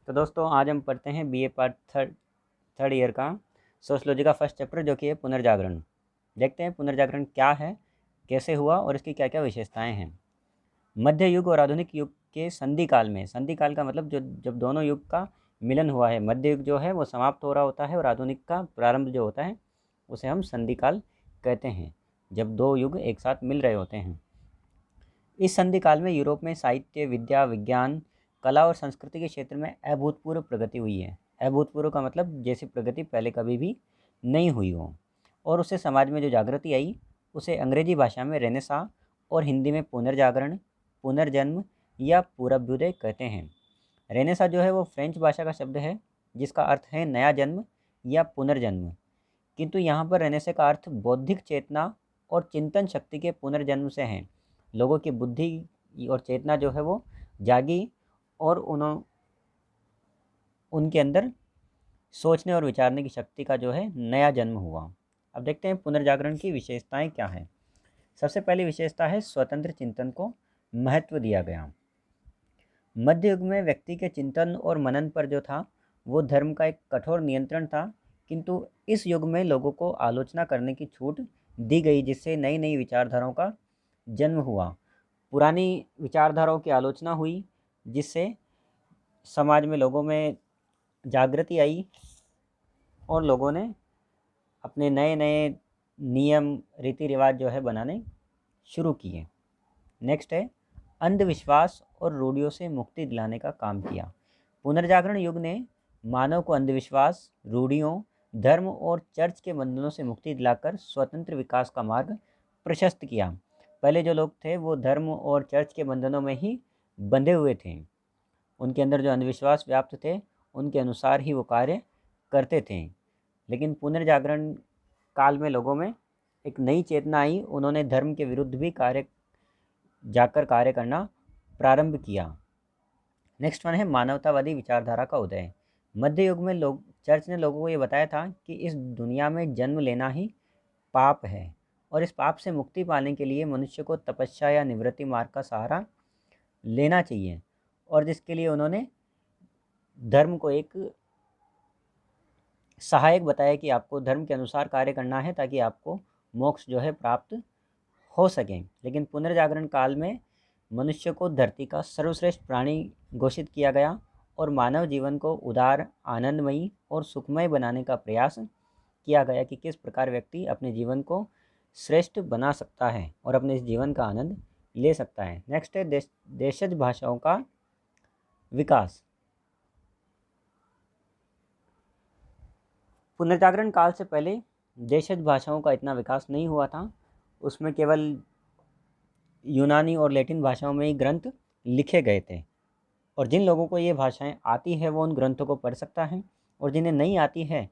तो दोस्तों आज हम पढ़ते हैं बीए पार्ट थर्ड ईयर का सोशलॉजी का फर्स्ट चैप्टर जो कि है पुनर्जागरण। देखते हैं पुनर्जागरण क्या है, कैसे हुआ और इसकी क्या क्या विशेषताएं हैं। मध्य युग और आधुनिक युग के संधि काल में, संधि काल का मतलब जो जब दोनों युग का मिलन हुआ है, मध्य युग जो है वो समाप्त हो रहा होता है और आधुनिक का प्रारंभ जो होता है उसे हम संधि काल कहते हैं, जब दो युग एक साथ मिल रहे होते हैं। इस संधि काल में यूरोप में साहित्य, विद्या, विज्ञान, कला और संस्कृति के क्षेत्र में अभूतपूर्व प्रगति हुई है। अभूतपूर्व का मतलब जैसी प्रगति पहले कभी भी नहीं हुई हो। और उससे समाज में जो जागृति आई उसे अंग्रेजी भाषा में रेनेसां और हिंदी में पुनर्जागरण, पुनर्जन्म या पुनरुदय कहते हैं। रेनेसां जो है वो फ्रेंच भाषा का शब्द है जिसका अर्थ है नया जन्म या पुनर्जन्म, किंतु यहाँ पर रेनेसां का अर्थ बौद्धिक चेतना और चिंतन शक्ति के पुनर्जन्म से है। लोगों की बुद्धि और चेतना जो है वो जागी और उनके अंदर सोचने और विचारने की शक्ति का जो है नया जन्म हुआ। अब देखते हैं पुनर्जागरण की विशेषताएं क्या है। सबसे पहली विशेषता है स्वतंत्र चिंतन को महत्व दिया गया। मध्य युग में व्यक्ति के चिंतन और मनन पर जो था वो धर्म का एक कठोर नियंत्रण था, किंतु इस युग में लोगों को आलोचना करने की छूट दी गई, जिससे नई नई विचारधाराओं का जन्म हुआ। पुरानी विचारधाराओं की आलोचना हुई जिससे समाज में लोगों में जागृति आई और लोगों ने अपने नए नए नियम रीति रिवाज जो है बनाने शुरू किए। नेक्स्ट है अंधविश्वास और रूढ़ियों से मुक्ति दिलाने का काम किया। पुनर्जागरण युग ने मानव को अंधविश्वास, रूढ़ियों, धर्म और चर्च के बंधनों से मुक्ति दिलाकर स्वतंत्र विकास का मार्ग प्रशस्त किया। पहले जो लोग थे वो धर्म और चर्च के बंधनों में ही बंधे हुए थे, उनके अंदर जो अंधविश्वास व्याप्त थे उनके अनुसार ही वो कार्य करते थे। लेकिन पुनर्जागरण काल में लोगों में एक नई चेतना आई, उन्होंने धर्म के विरुद्ध भी कार्य करना प्रारंभ किया। नेक्स्ट वन है मानवतावादी विचारधारा का उदय। मध्य युग में चर्च ने लोगों को ये बताया था कि इस दुनिया में जन्म लेना ही पाप है और इस पाप से मुक्ति पाने के लिए मनुष्य को तपस्या या निवृत्ति मार्ग का सहारा लेना चाहिए, और जिसके लिए उन्होंने धर्म को एक सहायक बताया कि आपको धर्म के अनुसार कार्य करना है ताकि आपको मोक्ष जो है प्राप्त हो सके। लेकिन पुनर्जागरण काल में मनुष्य को धरती का सर्वश्रेष्ठ प्राणी घोषित किया गया और मानव जीवन को उदार, आनंदमयी और सुखमय बनाने का प्रयास किया गया कि किस प्रकार व्यक्ति अपने जीवन को श्रेष्ठ बना सकता है और अपने इस जीवन का आनंद ले सकता है। नेक्स्ट है देशज भाषाओं का विकास। पुनर्जागरण काल से पहले देशज भाषाओं का इतना विकास नहीं हुआ था, उसमें केवल यूनानी और लैटिन भाषाओं में ही ग्रंथ लिखे गए थे, और जिन लोगों को ये भाषाएं आती है वो उन ग्रंथों को पढ़ सकता है, और जिन्हें नहीं आती है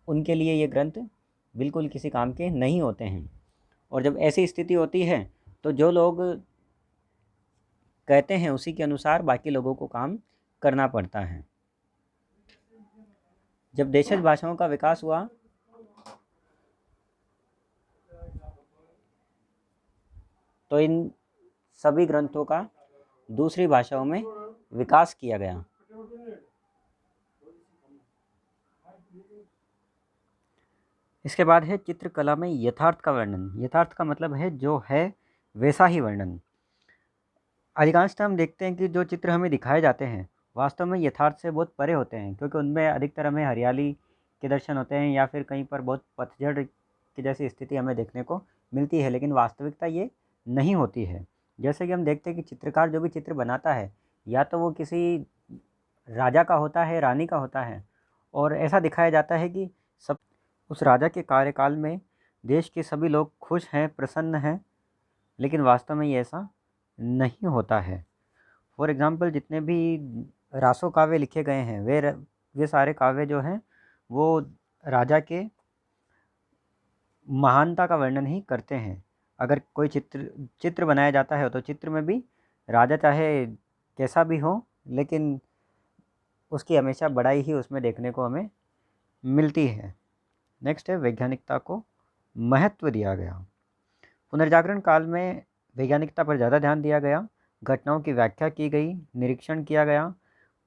उनके लिए ये ग्रंथ बिल्कुल किसी काम के नहीं होते हैं। और जब ऐसी स्थिति होती है तो जो लोग कहते हैं उसी के अनुसार बाकी लोगों को काम करना पड़ता है। जब देशज भाषाओं का विकास हुआ तो इन सभी ग्रंथों का दूसरी भाषाओं में विकास किया गया। इसके बाद है चित्रकला में यथार्थ का वर्णन। यथार्थ का मतलब है जो है वैसा ही वर्णन। अधिकांश हम देखते हैं कि जो चित्र हमें दिखाए जाते हैं वास्तव में यथार्थ से बहुत परे होते हैं, क्योंकि उनमें अधिकतर हमें हरियाली के दर्शन होते हैं या फिर कहीं पर बहुत पतझड़ की जैसी स्थिति हमें देखने को मिलती है, लेकिन वास्तविकता ये नहीं होती है। जैसे कि हम देखते हैं कि चित्रकार जो भी चित्र बनाता है या तो वो किसी राजा का होता है, रानी का होता है, और ऐसा दिखाया जाता है कि सब उस राजा के कार्यकाल में देश के सभी लोग खुश हैं, प्रसन्न हैं, लेकिन वास्तव में ये ऐसा नहीं होता है। फॉर एग्ज़ाम्पल जितने भी रासो काव्य लिखे गए हैं वे सारे काव्य जो हैं वो राजा के महानता का वर्णन ही करते हैं। अगर कोई चित्र बनाया जाता है तो चित्र में भी राजा चाहे कैसा भी हो, लेकिन उसकी हमेशा बड़ाई ही उसमें देखने को हमें मिलती है। नेक्स्ट है वैज्ञानिकता को महत्व दिया गया। पुनर्जागरण काल में वैज्ञानिकता पर ज़्यादा ध्यान दिया गया, घटनाओं की व्याख्या की गई, निरीक्षण किया गया,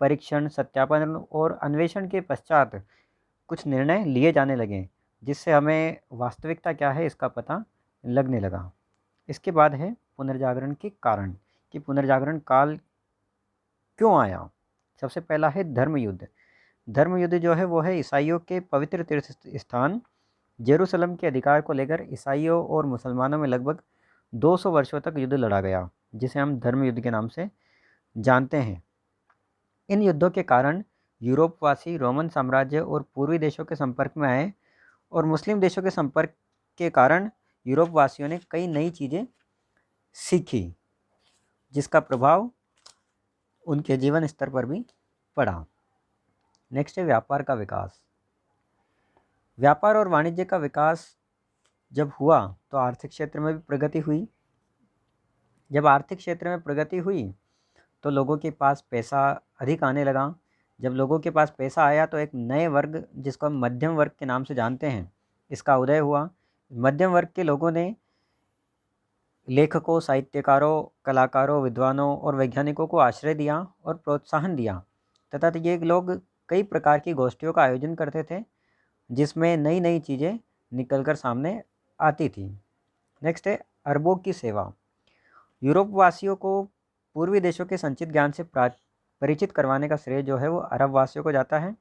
परीक्षण, सत्यापन और अन्वेषण के पश्चात कुछ निर्णय लिए जाने लगे, जिससे हमें वास्तविकता क्या है इसका पता लगने लगा। इसके बाद है पुनर्जागरण के कारण कि पुनर्जागरण काल क्यों आया। सबसे पहला है धर्म युद्ध। धर्म युद्ध जो है वो है ईसाइयों के पवित्र तीर्थ स्थान जेरूसलम के अधिकार को लेकर ईसाइयों और मुसलमानों में लगभग 200 वर्षों तक युद्ध लड़ा गया, जिसे हम धर्म युद्ध के नाम से जानते हैं। इन युद्धों के कारण यूरोपवासी रोमन साम्राज्य और पूर्वी देशों के संपर्क में आए और मुस्लिम देशों के संपर्क के कारण यूरोपवासियों ने कई नई चीज़ें सीखी, जिसका प्रभाव उनके जीवन स्तर पर भी पड़ा। नेक्स्ट है व्यापार का विकास। व्यापार और वाणिज्य का विकास जब हुआ तो आर्थिक क्षेत्र में भी प्रगति हुई। जब आर्थिक क्षेत्र में प्रगति हुई तो लोगों के पास पैसा अधिक आने लगा। जब लोगों के पास पैसा आया तो एक नए वर्ग, जिसको हम मध्यम वर्ग के नाम से जानते हैं, इसका उदय हुआ। मध्यम वर्ग के लोगों ने लेखकों, साहित्यकारों, कलाकारों, विद्वानों और वैज्ञानिकों को आश्रय दिया और प्रोत्साहन दिया तथा ये लोग कई प्रकार की गोष्ठियों का आयोजन करते थे, जिसमें नई नई चीज़ें निकलकर सामने आती थी। नेक्स्ट है अरबों की सेवा। यूरोप वासियों को पूर्वी देशों के संचित ज्ञान से परिचित करवाने का श्रेय जो है वो अरब वासियों को जाता है।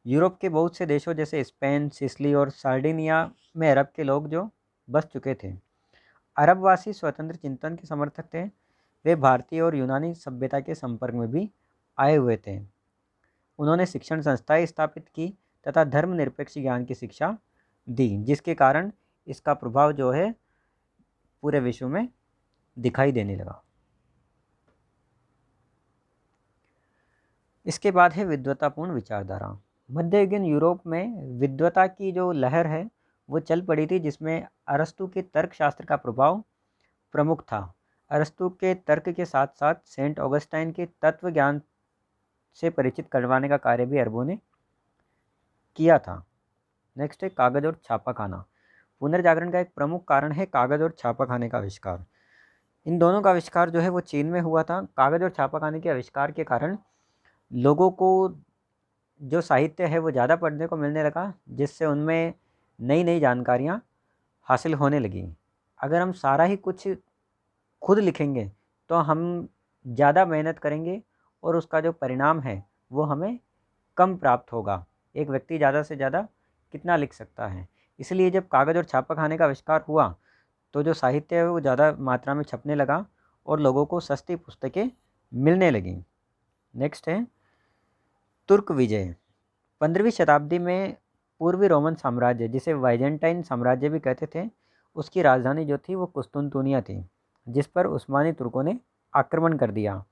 यूरोप के बहुत से देशों जैसे स्पेन, सिसिली और सार्डिनिया में अरब के लोग जो बस चुके थे। अरबवासी स्वतंत्र चिंतन के समर्थक थे। वे भारतीय और यूनानी सभ्यता के संपर्क में भी आए हुए थे। उन्होंने शिक्षण संस्थाएं स्थापित की तथा धर्मनिरपेक्ष ज्ञान की शिक्षा दी, जिसके कारण इसका प्रभाव जो है पूरे विश्व में दिखाई देने लगा। इसके बाद है विद्वतापूर्ण विचारधारा। मध्ययुगीन यूरोप में विद्वता की जो लहर है वो चल पड़ी थी, जिसमें अरस्तु के तर्कशास्त्र का प्रभाव प्रमुख था। अरस्तु के तर्क के साथ साथ सेंट ऑगस्टाइन के तत्व ज्ञान से परिचित करवाने का कार्य भी अरबों ने किया था। नेक्स्ट है कागज और छापाखाना। पुनर्जागरण का एक प्रमुख कारण है कागज और छापाखाने का आविष्कार। इन दोनों का आविष्कार जो है वो चीन में हुआ था। कागज और छापाखाने के आविष्कार के कारण लोगों को जो साहित्य है वो ज़्यादा पढ़ने को मिलने लगा, जिससे उनमें नई नई जानकारियाँ हासिल होने लगी। अगर हम सारा ही कुछ खुद लिखेंगे तो हम ज़्यादा मेहनत करेंगे और उसका जो परिणाम है वो हमें कम प्राप्त होगा। एक व्यक्ति ज़्यादा से ज़्यादा कितना लिख सकता है। इसलिए जब कागज़ और छापाखाने का आविष्कार हुआ तो जो साहित्य है वो ज़्यादा मात्रा में छपने लगा और लोगों को सस्ती पुस्तकें मिलने लगीं। नेक्स्ट है तुर्क विजय। 15वीं शताब्दी में पूर्वी रोमन साम्राज्य, जिसे वाइजेंटाइन साम्राज्य भी कहते थे, उसकी राजधानी जो थी वो कुस्तुनतुनिया थी, जिस पर उस्मानी तुर्कों ने आक्रमण कर दिया।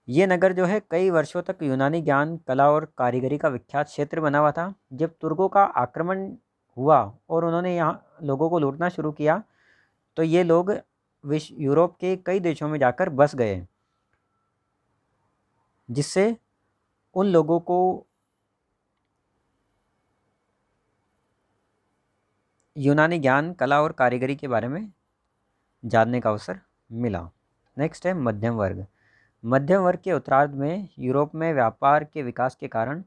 ये नगर जो है कई वर्षों तक यूनानी ज्ञान, कला और कारीगरी का विख्यात क्षेत्र बना हुआ था। जब तुर्कों का आक्रमण हुआ और उन्होंने यहाँ लोगों को लूटना शुरू किया तो ये लोग यूरोप के कई देशों में जाकर बस गए, जिससे उन लोगों को यूनानी ज्ञान, कला और कारीगरी के बारे में जानने का अवसर मिला। नेक्स्ट है मध्यम वर्ग। मध्यम वर्ग के उत्तरार्ध में यूरोप में व्यापार के विकास के कारण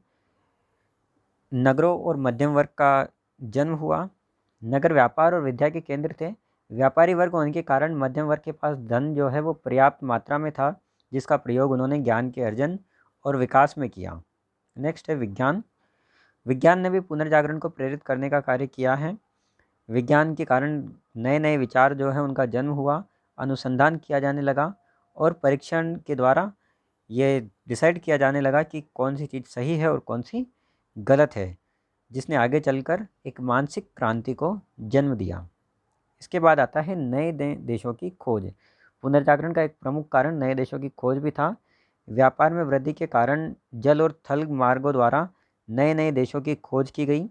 नगरों और मध्यम वर्ग का जन्म हुआ। नगर व्यापार और विद्या के केंद्र थे। व्यापारी वर्ग होने के कारण मध्यम वर्ग के पास धन जो है वो पर्याप्त मात्रा में था, जिसका प्रयोग उन्होंने ज्ञान के अर्जन और विकास में किया। नेक्स्ट है विज्ञान। विज्ञान ने भी पुनर्जागरण को प्रेरित करने का कार्य किया है। विज्ञान के कारण नए नए विचार जो है उनका जन्म हुआ, अनुसंधान किया जाने लगा और परीक्षण के द्वारा ये डिसाइड किया जाने लगा कि कौन सी चीज़ सही है और कौन सी गलत है, जिसने आगे चलकर एक मानसिक क्रांति को जन्म दिया। इसके बाद आता है नए देशों की खोज। पुनर्जागरण का एक प्रमुख कारण नए देशों की खोज भी था। व्यापार में वृद्धि के कारण जल और थल मार्गों द्वारा नए नए देशों की खोज की गई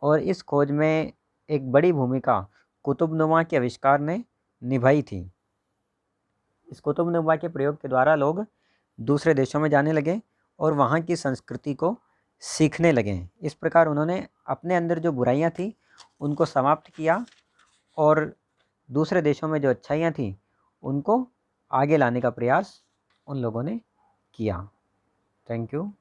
और इस खोज में एक बड़ी भूमिका कुतुबनुमा के आविष्कार ने निभाई थी। इस कुतुबनुमा के प्रयोग के द्वारा लोग दूसरे देशों में जाने लगे और वहाँ की संस्कृति को सीखने लगे। इस प्रकार उन्होंने अपने अंदर जो बुराइयाँ थी उनको समाप्त किया और दूसरे देशों में जो अच्छाइयाँ थीं उनको आगे लाने का प्रयास उन लोगों ने किया। Thank you.